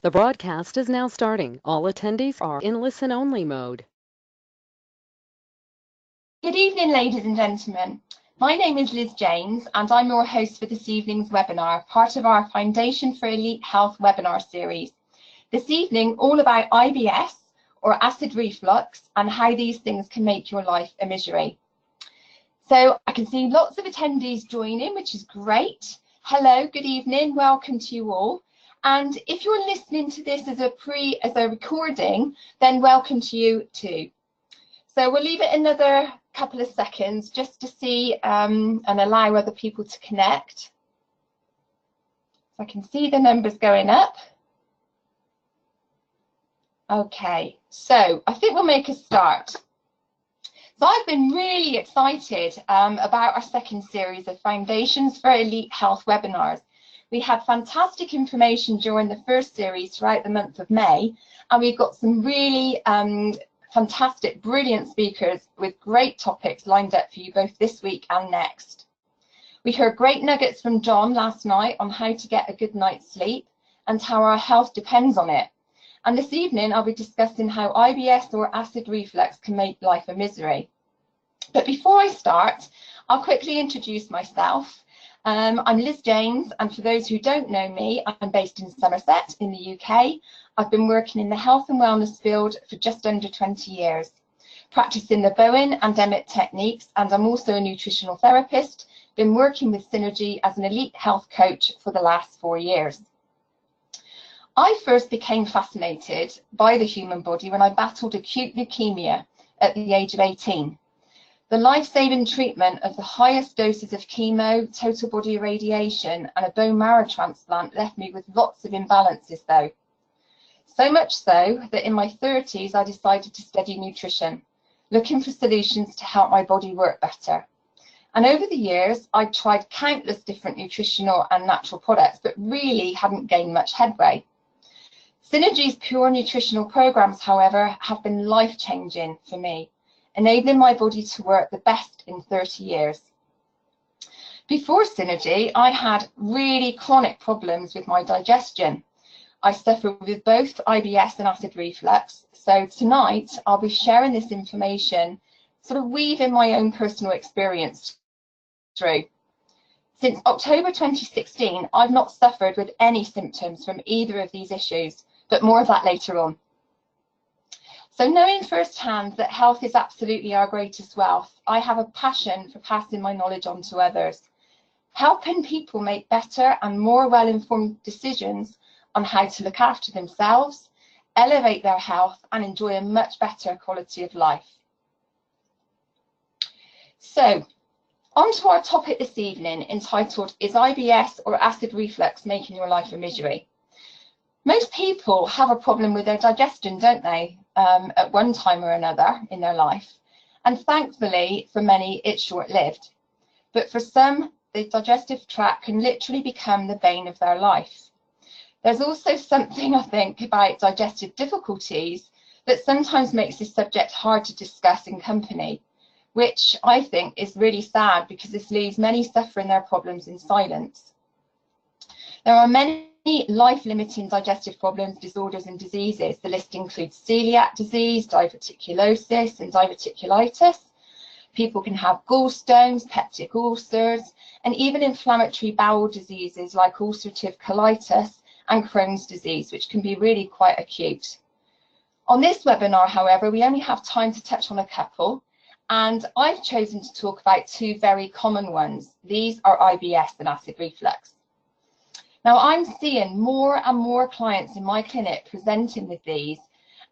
The broadcast is now starting. All attendees are in listen-only mode. Good evening, ladies and gentlemen. My name is Liz James, and I'm your host for this evening's webinar, part of our Foundation for Elite Health webinar series. This evening, all about IBS, or acid reflux, and how these things can make your life a misery. So I can see lots of attendees joining, which is great. Hello, good evening, welcome to you all. And if you're listening to this as a recording, then welcome to you too. So we'll leave it another couple of seconds just to see and allow other people to connect. So I can see the numbers going up. Okay, so I think we'll make a start. So I've been really excited about our second series of Foundations for Elite Health webinars. We had fantastic information during the first series throughout the month of May, and we've got some really fantastic, brilliant speakers with great topics lined up for you both this week and next. We heard great nuggets from John last night on how to get a good night's sleep and how our health depends on it. And this evening, I'll be discussing how IBS or acid reflux can make life a misery. But before I start, I'll quickly introduce myself. I'm Liz James, and for those who don't know me, I'm based in Somerset in the UK. I've been working in the health and wellness field for just under 20 years, practicing the Bowen and Emmett techniques, and I'm also a nutritional therapist, been working with Synergy as an elite health coach for the last 4 years. I first became fascinated by the human body when I battled acute leukemia at the age of 18. The life-saving treatment of the highest doses of chemo, total body irradiation, and a bone marrow transplant left me with lots of imbalances though. So much so that in my 30s, I decided to study nutrition, looking for solutions to help my body work better. And over the years, I've tried countless different nutritional and natural products, but really hadn't gained much headway. Synergy's pure nutritional programs, however, have been life-changing for me, enabling my body to work the best in 30 years. Before Synergy, I had really chronic problems with my digestion. I suffer with both IBS and acid reflux, so tonight I'll be sharing this information, sort of weaving my own personal experience through. Since October 2016, I've not suffered with any symptoms from either of these issues, but more of that later on. So knowing firsthand that health is absolutely our greatest wealth, I have a passion for passing my knowledge on to others, helping people make better and more well-informed decisions on how to look after themselves, elevate their health, and enjoy a much better quality of life. So, on to our topic this evening, entitled, Is IBS or acid reflux making your life a misery? Most people have a problem with their digestion, don't they, at one time or another in their life. And thankfully, for many, it's short-lived. But for some, the digestive tract can literally become the bane of their life. There's also something, I think, about digestive difficulties that sometimes makes this subject hard to discuss in company, which I think is really sad because this leaves many suffering their problems in silence. There are many life-limiting digestive problems, disorders and diseases. The list includes celiac disease, diverticulosis and diverticulitis. People can have gallstones, peptic ulcers, and even inflammatory bowel diseases like ulcerative colitis and Crohn's disease, which can be really quite acute. On this webinar, however, we only have time to touch on a couple, and I've chosen to talk about two very common ones. These are IBS and acid reflux. Now, I'm seeing more and more clients in my clinic presenting with these,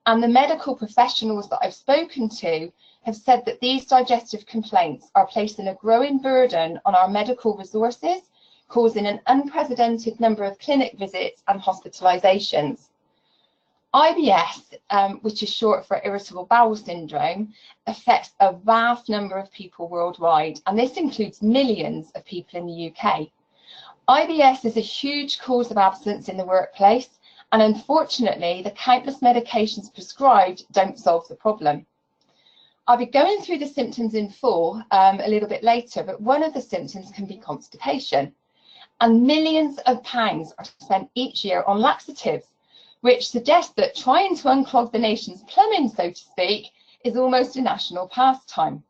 and the medical professionals that I've spoken to have said that these digestive complaints are placing a growing burden on our medical resources, causing an unprecedented number of clinic visits and hospitalizations. IBS, which is short for irritable bowel syndrome, affects a vast number of people worldwide, and this includes millions of people in the UK. IBS is a huge cause of absence in the workplace, and unfortunately, the countless medications prescribed don't solve the problem. I'll be going through the symptoms in full a little bit later, but one of the symptoms can be constipation. And millions of pounds are spent each year on laxatives, which suggests that trying to unclog the nation's plumbing, so to speak, is almost a national pastime.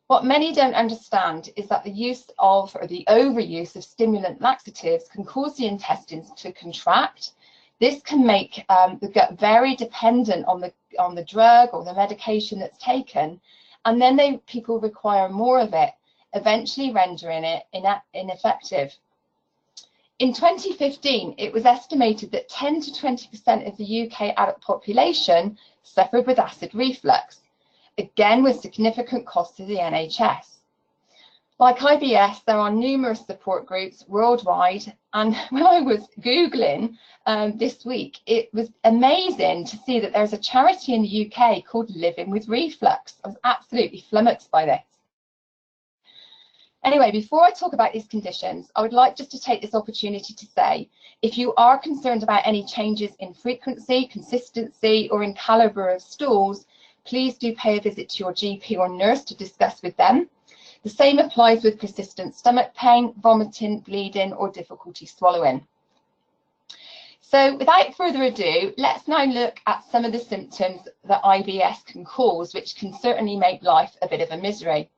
What many don't understand is that the use of, or the overuse of, stimulant laxatives can cause the intestines to contract. This can make the gut very dependent on the drug or the medication that's taken, and then people require more of it, eventually rendering it ineffective. In 2015, it was estimated that 10 to 20% of the UK adult population suffered with acid reflux, again with significant costs to the NHS. Like IBS, there are numerous support groups worldwide, and when I was Googling this week, it was amazing to see that there's a charity in the UK called Living with Reflux. I was absolutely flummoxed by this. Anyway, before I talk about these conditions, I would like just to take this opportunity to say, if you are concerned about any changes in frequency, consistency, or in calibre of stools, please do pay a visit to your GP or nurse to discuss with them. The same applies with persistent stomach pain, vomiting, bleeding, or difficulty swallowing. So without further ado, let's now look at some of the symptoms that IBS can cause, which can certainly make life a bit of a misery.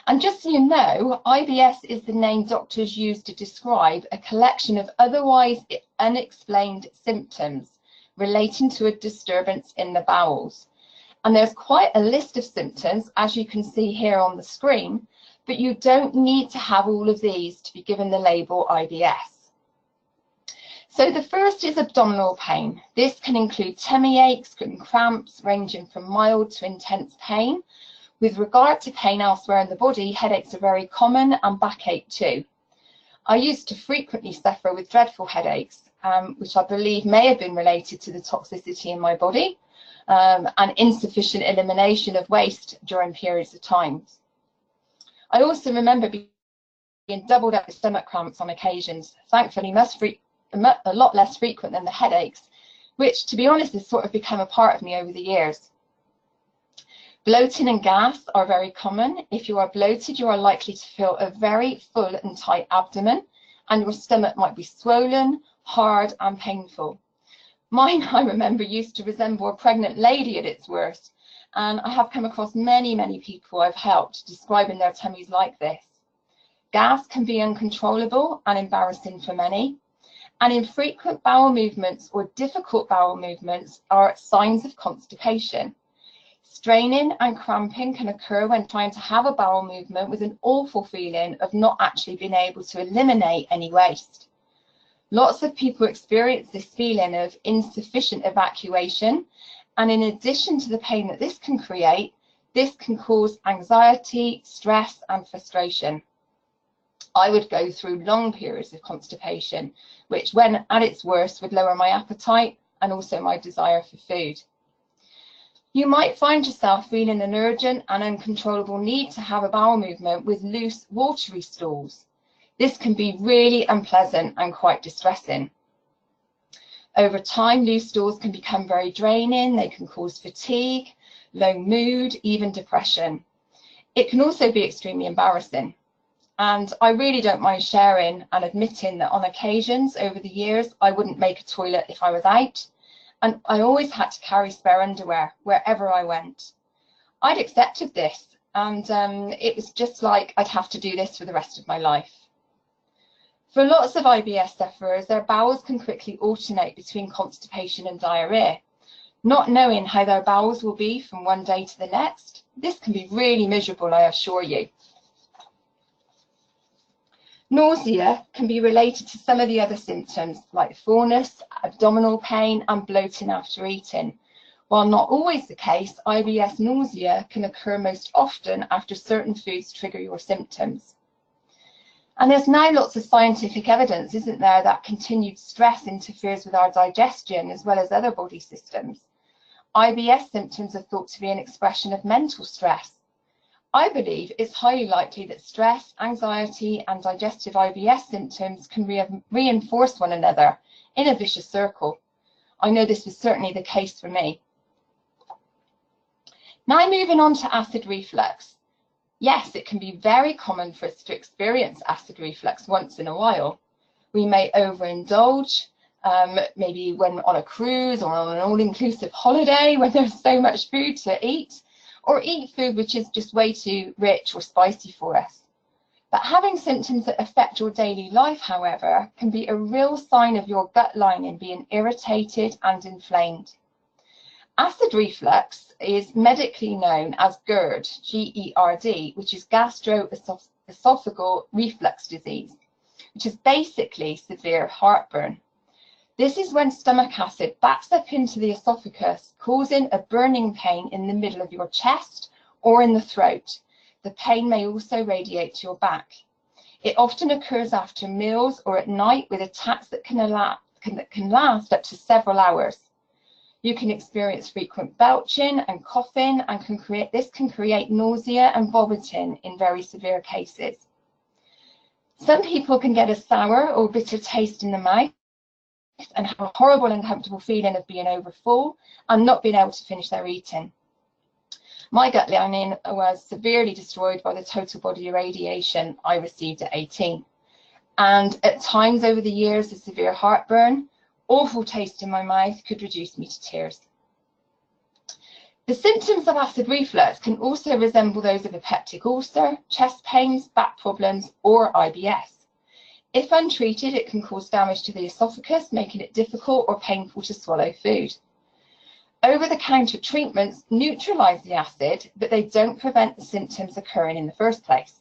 And just so you know, IBS is the name doctors use to describe a collection of otherwise unexplained symptoms relating to a disturbance in the bowels. And there's quite a list of symptoms, as you can see here on the screen, but you don't need to have all of these to be given the label IBS. So the first is abdominal pain. This can include tummy aches and cramps ranging from mild to intense pain. With regard to pain elsewhere in the body, headaches are very common, and backache too. I used to frequently suffer with dreadful headaches, which I believe may have been related to the toxicity in my body and insufficient elimination of waste during periods of time. I also remember being doubled up with stomach cramps on occasions, thankfully a lot less frequent than the headaches, which, to be honest, has sort of become a part of me over the years. Bloating and gas are very common. If you are bloated, you are likely to feel a very full and tight abdomen, and your stomach might be swollen, hard, and painful. Mine, I remember, used to resemble a pregnant lady at its worst, and I have come across many, many people I've helped describing their tummies like this. Gas can be uncontrollable and embarrassing for many, and infrequent bowel movements or difficult bowel movements are signs of constipation. Straining and cramping can occur when trying to have a bowel movement with an awful feeling of not actually being able to eliminate any waste. Lots of people experience this feeling of insufficient evacuation, and in addition to the pain that this can create, this can cause anxiety, stress, and frustration. I would go through long periods of constipation, which, when at its worst, would lower my appetite and also my desire for food. You might find yourself feeling an urgent and uncontrollable need to have a bowel movement with loose, watery stools. This can be really unpleasant and quite distressing. Over time, loose stools can become very draining. They can cause fatigue, low mood, even depression. It can also be extremely embarrassing. And I really don't mind sharing and admitting that on occasions over the years, I wouldn't make a toilet if I was out. And I always had to carry spare underwear wherever I went. I'd accepted this, and it was just like I'd have to do this for the rest of my life. For lots of IBS sufferers, their bowels can quickly alternate between constipation and diarrhea. Not knowing how their bowels will be from one day to the next, this can be really miserable, I assure you. Nausea can be related to some of the other symptoms like fullness, abdominal pain, and bloating after eating. While not always the case, IBS nausea can occur most often after certain foods trigger your symptoms. And there's now lots of scientific evidence, isn't there, that continued stress interferes with our digestion as well as other body systems. IBS symptoms are thought to be an expression of mental stress. I believe it's highly likely that stress, anxiety, and digestive IBS symptoms can reinforce one another in a vicious circle. I know this was certainly the case for me. Now moving on to acid reflux. Yes, it can be very common for us to experience acid reflux once in a while. We may overindulge maybe when on a cruise or on an all-inclusive holiday when there's so much food to eat, or eat food which is just way too rich or spicy for us. But having symptoms that affect your daily life, however, can be a real sign of your gut lining being irritated and inflamed. Acid reflux is medically known as GERD, G-E-R-D, which is gastroesophageal reflux disease, which is basically severe heartburn. This is when stomach acid backs up into the esophagus, causing a burning pain in the middle of your chest or in the throat. The pain may also radiate to your back. It often occurs after meals or at night, with attacks that can last up to several hours. You can experience frequent belching and coughing, and this can create nausea and vomiting in very severe cases. Some people can get a sour or bitter taste in the mouth and have a horrible, uncomfortable feeling of being overfull and not being able to finish their eating. My gut lining was severely destroyed by the total body irradiation I received at 18. And at times over the years, the severe heartburn, awful taste in my mouth could reduce me to tears. The symptoms of acid reflux can also resemble those of a peptic ulcer, chest pains, back problems, or IBS. If untreated, it can cause damage to the esophagus, making it difficult or painful to swallow food. Over-the-counter treatments neutralize the acid, but they don't prevent the symptoms occurring in the first place.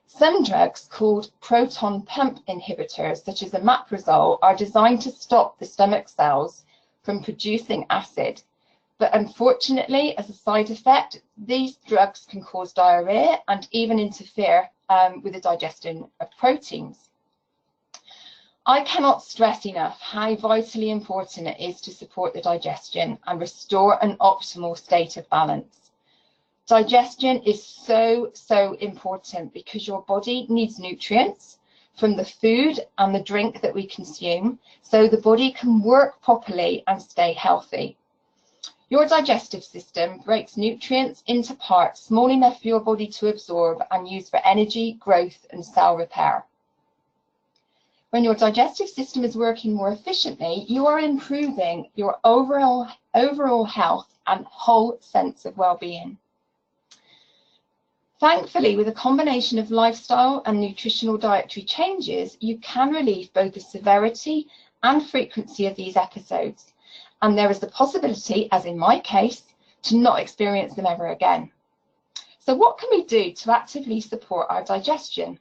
Some drugs called proton pump inhibitors, such as omeprazole, are designed to stop the stomach cells from producing acid. But unfortunately, as a side effect, these drugs can cause diarrhea and even interfere with the digestion of proteins. I cannot stress enough how vitally important it is to support the digestion and restore an optimal state of balance. Digestion is so important because your body needs nutrients from the food and the drink that we consume, so the body can work properly and stay healthy. Your digestive system breaks nutrients into parts small enough for your body to absorb and use for energy, growth, and cell repair. When your digestive system is working more efficiently, you are improving your overall health and whole sense of well-being. Thankfully, with a combination of lifestyle and nutritional dietary changes, you can relieve both the severity and frequency of these episodes. And there is the possibility, as in my case, to not experience them ever again. So what can we do to actively support our digestion?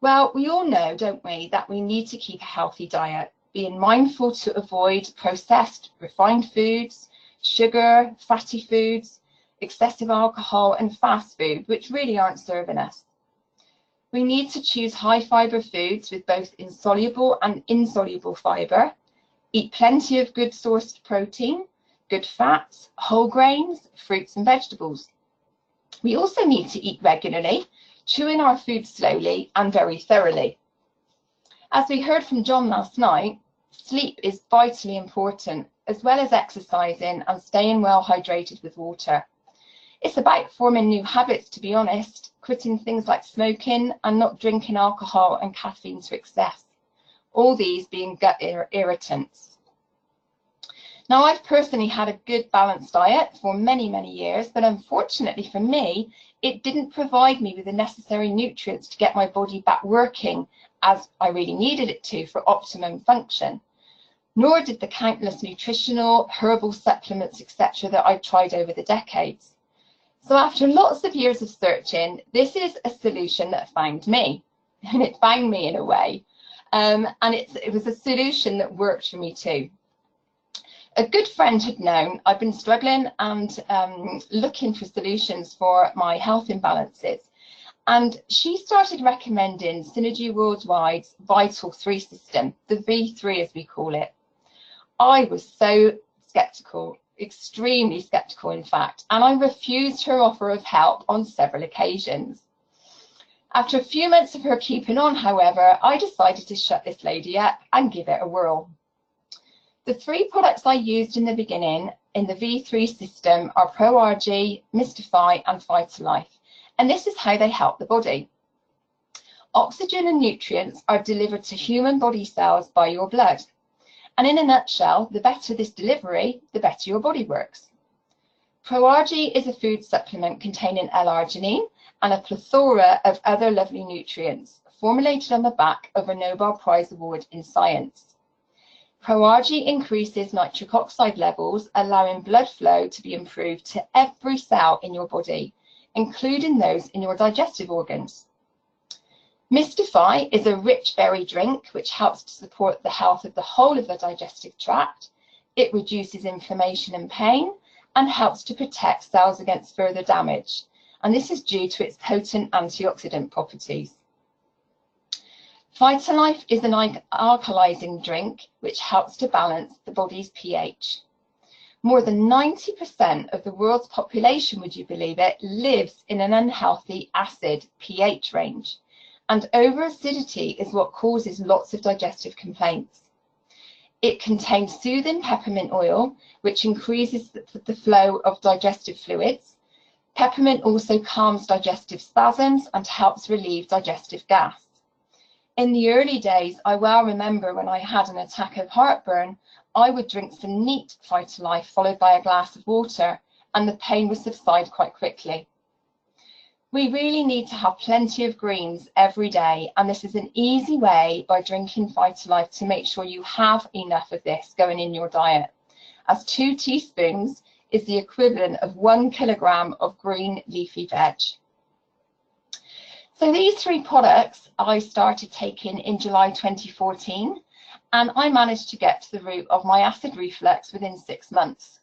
Well, we all know, don't we, that we need to keep a healthy diet, being mindful to avoid processed, refined foods, sugar, fatty foods, excessive alcohol and fast food, which really aren't serving us. We need to choose high fibre foods with both insoluble and insoluble fibre, eat plenty of good sourced protein, good fats, whole grains, fruits and vegetables. We also need to eat regularly, chewing our food slowly and very thoroughly. As we heard from John last night, sleep is vitally important, as well as exercising and staying well hydrated with water. It's about forming new habits, to be honest, quitting things like smoking and not drinking alcohol and caffeine to excess, all these being gut irritants. Now, I've personally had a good balanced diet for many years, but unfortunately for me, it didn't provide me with the necessary nutrients to get my body back working as I really needed it to for optimum function, nor did the countless nutritional, herbal supplements, etc. that I've tried over the decades. So after lots of years of searching, this is a solution that found me, and it found me in a way, and it was a solution that worked for me too. A good friend had known I'd been struggling and looking for solutions for my health imbalances, and she started recommending Synergy Worldwide's Vital 3 system, the V3 as we call it. I was so sceptical, extremely sceptical in fact, and I refused her offer of help on several occasions. After a few months of her keeping on, however, I decided to shut this lady up and give it a whirl. The 3 products I used in the beginning in the V3 system are ProRG, Mystify and Vitalife, and this is how they help the body. Oxygen and nutrients are delivered to human body cells by your blood. And in a nutshell, the better this delivery, the better your body works. ProArgi is a food supplement containing L-arginine and a plethora of other lovely nutrients, formulated on the back of a Nobel Prize Award in science. ProArgi increases nitric oxide levels, allowing blood flow to be improved to every cell in your body, including those in your digestive organs. Mystify is a rich berry drink which helps to support the health of the whole of the digestive tract. It reduces inflammation and pain and helps to protect cells against further damage. And this is due to its potent antioxidant properties. Vitalife is an alkalizing drink which helps to balance the body's pH. More than 90% of the world's population, would you believe it, lives in an unhealthy acid pH range. And over-acidity is what causes lots of digestive complaints. It contains soothing peppermint oil, which increases the flow of digestive fluids. Peppermint also calms digestive spasms and helps relieve digestive gas. In the early days, I well remember when I had an attack of heartburn, I would drink some neat Vitalife followed by a glass of water, and the pain would subside quite quickly. We really need to have plenty of greens every day, and this is an easy way by drinking Vitalife to make sure you have enough of this going in your diet, as 2 teaspoons is the equivalent of 1 kilogram of green leafy veg. So these 3 products I started taking in July 2014, and I managed to get to the root of my acid reflux within 6 months.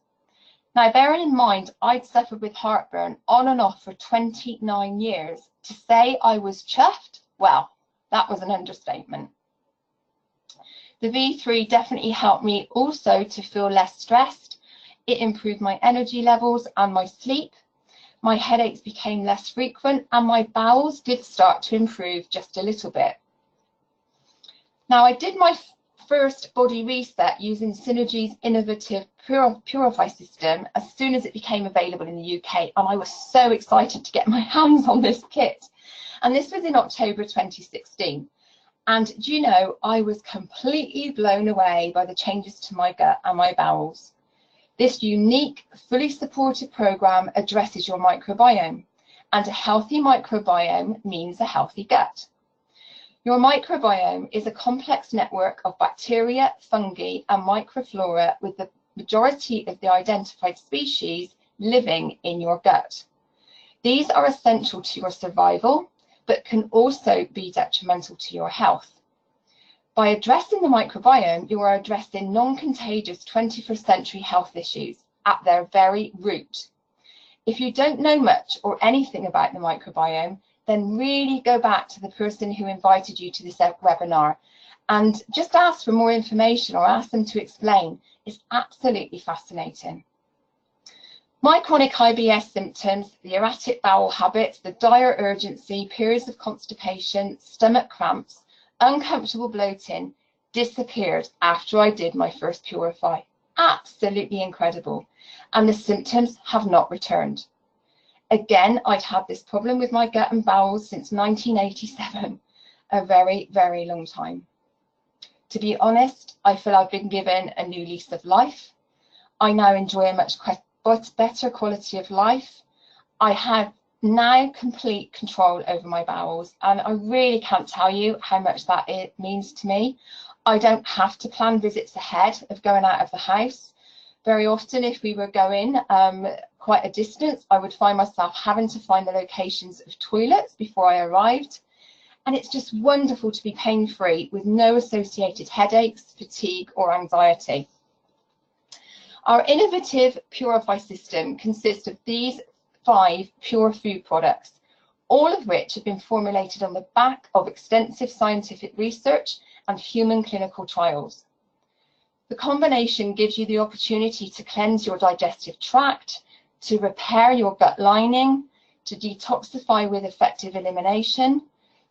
Now, bearing in mind, I'd suffered with heartburn on and off for 29 years. To say I was chuffed, well, that was an understatement. The V3 definitely helped me also to feel less stressed. It improved my energy levels and my sleep. My headaches became less frequent, and my bowels did start to improve just a little bit. Now, I did my first body reset using Synergy's innovative Purify system as soon as it became available in the UK, and I was so excited to get my hands on this kit. And this was in October 2016. And do you know, I was completely blown away by the changes to my gut and my bowels. This unique, fully supported program addresses your microbiome, and a healthy microbiome means a healthy gut. Your microbiome is a complex network of bacteria, fungi, and microflora, with the majority of the identified species living in your gut. These are essential to your survival, but can also be detrimental to your health. By addressing the microbiome, you are addressing non-contagious 21st century health issues at their very root. If you don't know much or anything about the microbiome, then really go back to the person who invited you to this webinar and just ask for more information or ask them to explain. It's absolutely fascinating. My chronic IBS symptoms, the erratic bowel habits, the dire urgency, periods of constipation, stomach cramps, uncomfortable bloating disappeared after I did my first Purify. Absolutely incredible. And the symptoms have not returned. Again, I'd had this problem with my gut and bowels since 1987, a very, very long time. To be honest, I feel I've been given a new lease of life. I now enjoy a much better quality of life. I have now complete control over my bowels, and I really can't tell you how much that it means to me. I don't have to plan visits ahead of going out of the house. Very often, if we were going quite a distance, I would find myself having to find the locations of toilets before I arrived. And it's just wonderful to be pain-free with no associated headaches, fatigue, or anxiety. Our innovative Purify system consists of these 5 pure food products, all of which have been formulated on the back of extensive scientific research and human clinical trials. The combination gives you the opportunity to cleanse your digestive tract, to repair your gut lining, to detoxify with effective elimination,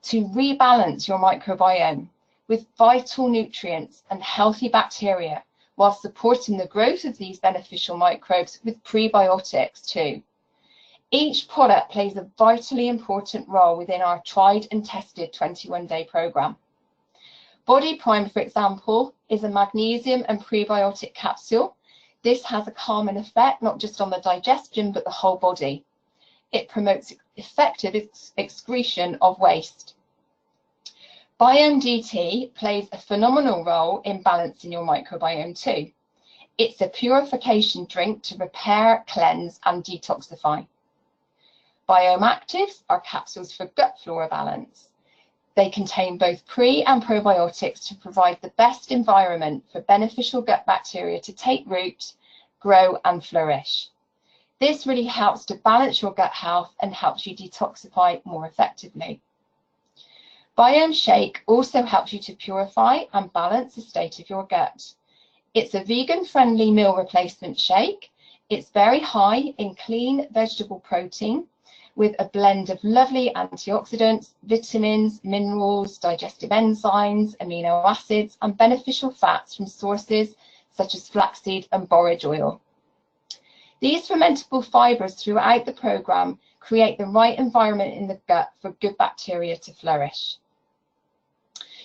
to rebalance your microbiome with vital nutrients and healthy bacteria, while supporting the growth of these beneficial microbes with prebiotics too. Each product plays a vitally important role within our tried and tested 21-day program. Body Prime, for example, is a magnesium and prebiotic capsule. This has a calming effect, not just on the digestion, but the whole body. It promotes effective excretion of waste. Biome DT plays a phenomenal role in balancing your microbiome too. It's a purification drink to repair, cleanse, and detoxify. Biome Actives are capsules for gut flora balance. They contain both pre and probiotics to provide the best environment for beneficial gut bacteria to take root, grow, and flourish. This really helps to balance your gut health and helps you detoxify more effectively. Biome Shake also helps you to purify and balance the state of your gut. It's a vegan-friendly meal replacement shake. It's very high in clean vegetable protein with a blend of lovely antioxidants, vitamins, minerals, digestive enzymes, amino acids, and beneficial fats from sources such as flaxseed and borage oil. These fermentable fibers throughout the program create the right environment in the gut for good bacteria to flourish.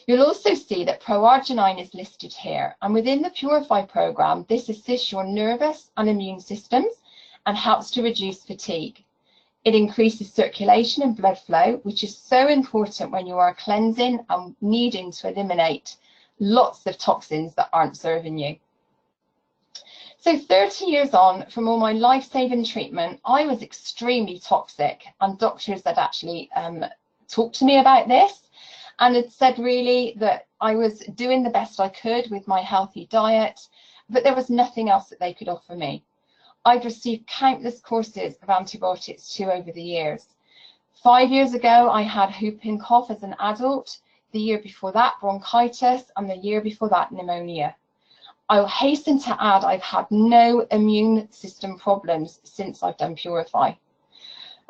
You'll also see that proarginine is listed here, and within the Purify program, this assists your nervous and immune systems and helps to reduce fatigue. It increases circulation and blood flow, which is so important when you are cleansing and needing to eliminate lots of toxins that aren't serving you. So 30 years on from all my life-saving treatment, I was extremely toxic, and doctors had actually talked to me about this and had said really that I was doing the best I could with my healthy diet, but there was nothing else that they could offer me. I've received countless courses of antibiotics too over the years. 5 years ago, I had whooping cough as an adult. The year before that, bronchitis, and the year before that, pneumonia. I'll hasten to add I've had no immune system problems since I've done Purify.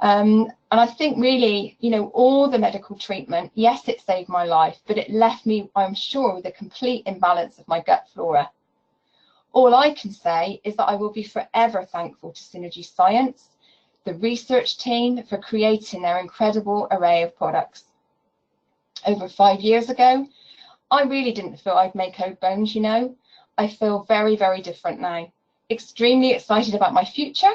And I think really, you know, all the medical treatment, yes, it saved my life, but it left me, I'm sure, with a complete imbalance of my gut flora. All I can say is that I will be forever thankful to Synergy Science, the research team, for creating their incredible array of products. Over 5 years ago, I really didn't feel I'd make old bones, you know. I feel very, very different now. Extremely excited about my future,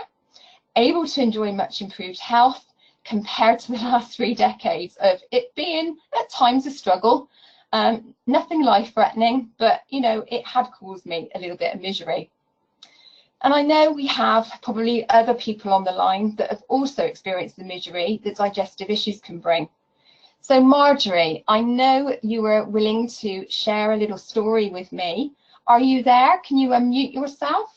able to enjoy much improved health compared to the last 3 decades of it being at times a struggle. Nothing life-threatening, but you know, it had caused me a little bit of misery. And I know we have probably other people on the line that have also experienced the misery that digestive issues can bring. So Marjorie, I know you were willing to share a little story with me. Are you there? Can you unmute yourself?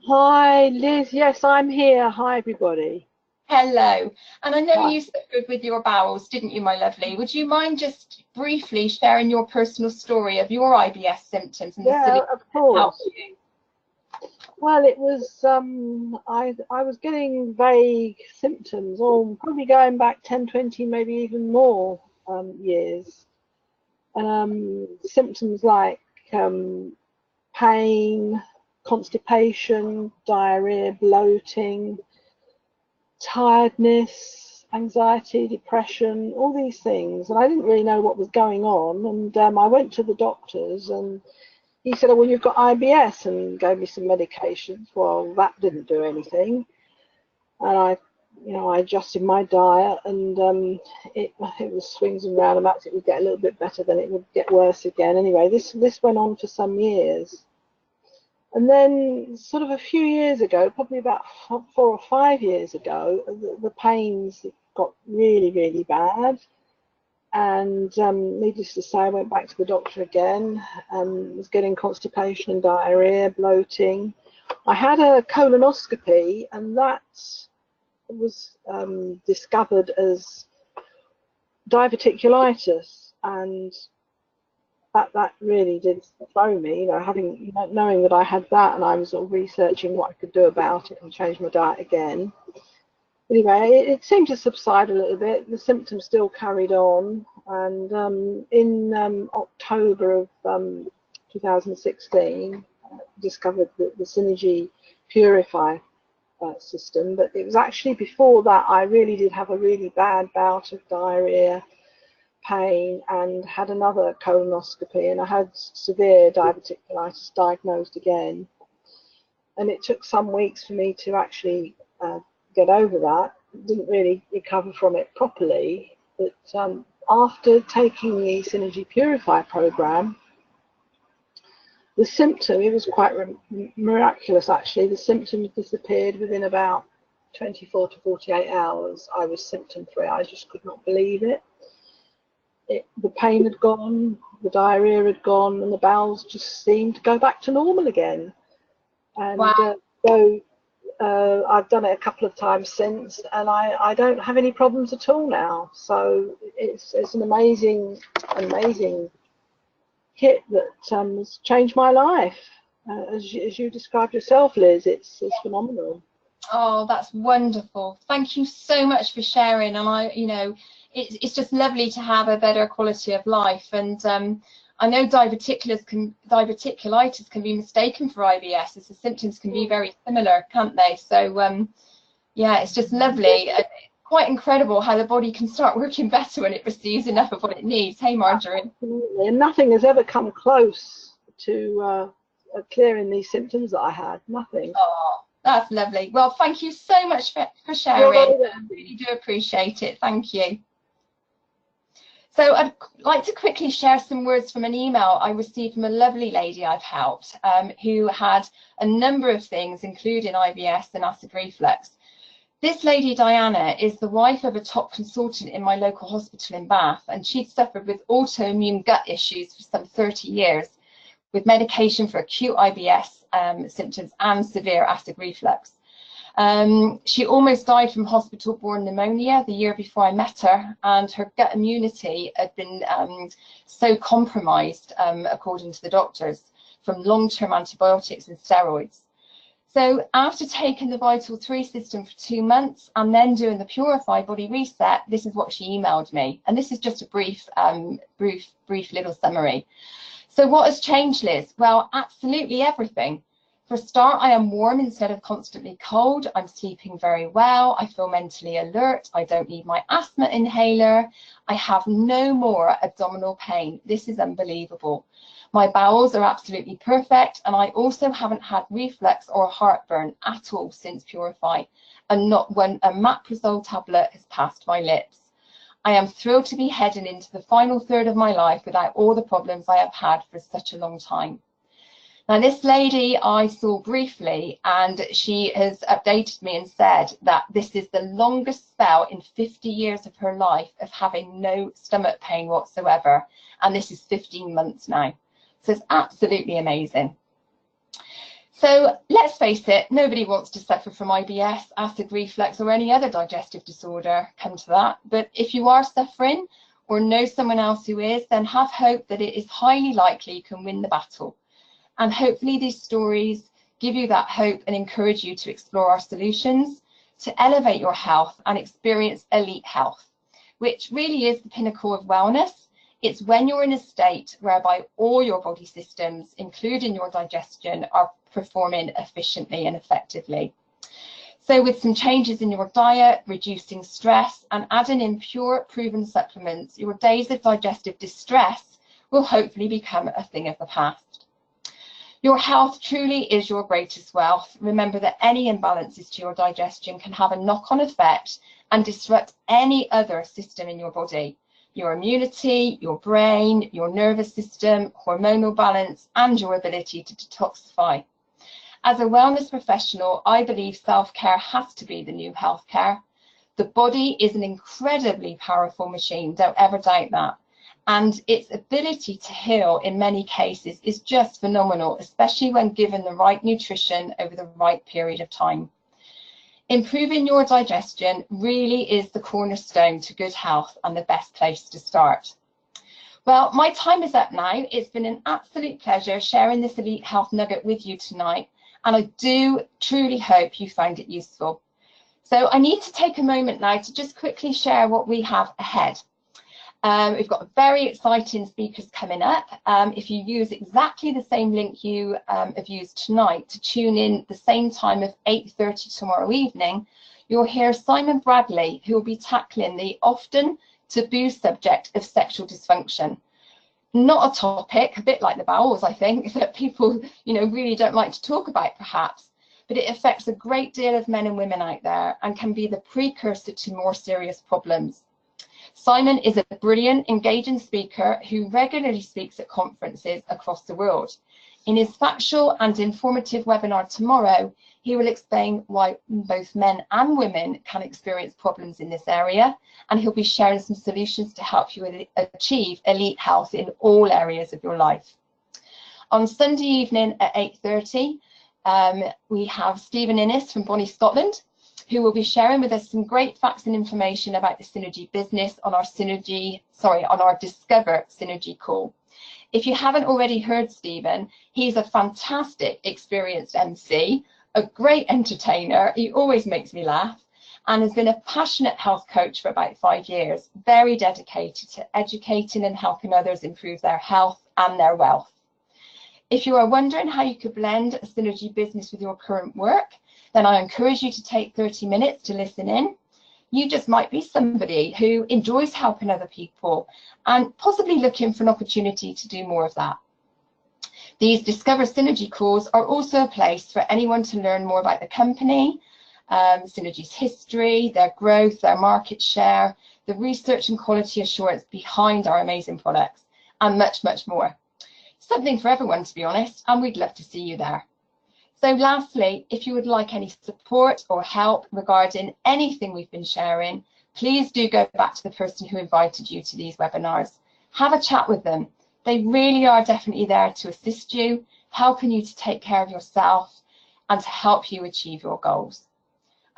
Hi, Liz. Yes, I'm here. Hi, everybody. Hello. And I know Hi. you suffered with your bowels, didn't you, my lovely? Would you mind just briefly sharing your personal story of your IBS symptoms and the solution of course. to help you? Well, it was I was getting vague symptoms, or probably going back 10, 20, maybe even more years. Symptoms like pain, constipation, diarrhea, bloating, tiredness, anxiety, depression, all these things. And I didn't really know what was going on. And I went to the doctors, and he said, oh, well, you've got IBS, and gave me some medications. Well, that didn't do anything. And I adjusted my diet, and it was swings and roundabouts. It would get a little bit better, then it would get worse again. Anyway, this went on for some years. And then sort of a few years ago, probably about 4 or 5 years ago, the pains got really, really bad. And needless to say, I went back to the doctor again and was getting constipation and diarrhea, bloating. I had a colonoscopy, and that was discovered as diverticulitis, and that really did throw me, you know, knowing that I had that, and I was sort of researching what I could do about it and change my diet again. Anyway, it seemed to subside a little bit. The symptoms still carried on, and in October of 2016, discovered the Synergy Purify system. But it was actually before that I really did have a really bad bout of diarrhea, pain and had another colonoscopy, and I had severe diverticulitis diagnosed again. And it took some weeks for me to actually get over that. Didn't really recover from it properly, but after taking the Synergy Purify program, the symptom, it was quite miraculous actually. The symptoms disappeared within about 24 to 48 hours. I was symptom free. I just could not believe it. The pain had gone, the diarrhea had gone, and the bowels just seemed to go back to normal again. And wow. I've done it a couple of times since, and I don't have any problems at all now. So it's an amazing kit that has changed my life. As you described yourself, Liz, it's phenomenal. Oh, that's wonderful. Thank you so much for sharing. And it's just lovely to have a better quality of life. And I know diverticulitis can be mistaken for IBS, as the symptoms can be very similar, can't they? So yeah, it's just lovely. Quite incredible how the body can start working better when it receives enough of what it needs. Hey, Marjorie. Absolutely. And nothing has ever come close to clearing these symptoms that I had. Nothing. Oh, that's lovely. Well, thank you so much for sharing. I really do appreciate it. Thank you. So I'd like to quickly share some words from an email I received from a lovely lady I've helped who had a number of things, including IBS and acid reflux. This lady, Diana, is the wife of a top consultant in my local hospital in Bath, and she'd suffered with autoimmune gut issues for some 30 years, with medication for acute IBS symptoms and severe acid reflux. She almost died from hospital-borne pneumonia the year before I met her, and her gut immunity had been so compromised, according to the doctors, from long-term antibiotics and steroids. So after taking the Vital 3 system for 2 months and then doing the Purify body reset, this is what she emailed me. And this is just a brief little summary. So what has changed, Liz? Well, absolutely everything. For a start, I am warm instead of constantly cold. I'm sleeping very well. I feel mentally alert. I don't need my asthma inhaler. I have no more abdominal pain. This is unbelievable. My bowels are absolutely perfect, and I also haven't had reflux or heartburn at all since Purify, and not when a Maprazole tablet has passed my lips. I am thrilled to be heading into the final third of my life without all the problems I have had for such a long time. Now, this lady I saw briefly, and she has updated me and said that this is the longest spell in 50 years of her life of having no stomach pain whatsoever, and this is 15 months now. So it's absolutely amazing. So let's face it, nobody wants to suffer from IBS, acid reflux, or any other digestive disorder, come to that. But if you are suffering or know someone else who is, then have hope that it is highly likely you can win the battle. And hopefully these stories give you that hope and encourage you to explore our solutions to elevate your health and experience elite health, which really is the pinnacle of wellness. It's when you're in a state whereby all your body systems, including your digestion, are performing efficiently and effectively. So with some changes in your diet, reducing stress, and adding in pure, proven supplements, your days of digestive distress will hopefully become a thing of the past. Your health truly is your greatest wealth. Remember that any imbalances to your digestion can have a knock-on effect and disrupt any other system in your body. Your immunity, your brain, your nervous system, hormonal balance, and your ability to detoxify. As a wellness professional, I believe self-care has to be the new healthcare. The body is an incredibly powerful machine, don't ever doubt that. And its ability to heal in many cases is just phenomenal, especially when given the right nutrition over the right period of time. Improving your digestion really is the cornerstone to good health and the best place to start. Well, my time is up now. It's been an absolute pleasure sharing this elite health nugget with you tonight, and I do truly hope you found it useful. So I need to take a moment now to just quickly share what we have ahead. We've got very exciting speakers coming up. If you use exactly the same link you have used tonight to tune in the same time of 8:30 tomorrow evening, you'll hear Simon Bradley, who will be tackling the often taboo subject of sexual dysfunction. Not a topic, a bit like the bowels, I think, that people, really don't like to talk about perhaps, but it affects a great deal of men and women out there and can be the precursor to more serious problems. Simon is a brilliant, engaging speaker who regularly speaks at conferences across the world. In his factual and informative webinar tomorrow, he will explain why both men and women can experience problems in this area, and he'll be sharing some solutions to help you achieve elite health in all areas of your life. On Sunday evening at 8:30, we have Stephen Innes from Bonnie, Scotland, who will be sharing with us some great facts and information about the Synergy business on our Discover Synergy call. If you haven't already heard Stephen, he's a fantastic, experienced MC, a great entertainer, he always makes me laugh, and has been a passionate health coach for about 5 years, very dedicated to educating and helping others improve their health and their wealth. If you are wondering how you could blend a Synergy business with your current work, then I encourage you to take 30 minutes to listen in. You just might be somebody who enjoys helping other people and possibly looking for an opportunity to do more of that. These Discover Synergy calls are also a place for anyone to learn more about the company, Synergy's history, their growth, their market share, the research and quality assurance behind our amazing products, and much, much more. Something for everyone, to be honest, and we'd love to see you there. So lastly, if you would like any support or help regarding anything we've been sharing, please do go back to the person who invited you to these webinars. Have a chat with them. They really are definitely there to assist you, helping you to take care of yourself and to help you achieve your goals.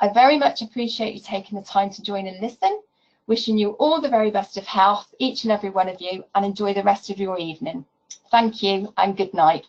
I very much appreciate you taking the time to join and listen. Wishing you all the very best of health, each and every one of you, and enjoy the rest of your evening. Thank you and good night.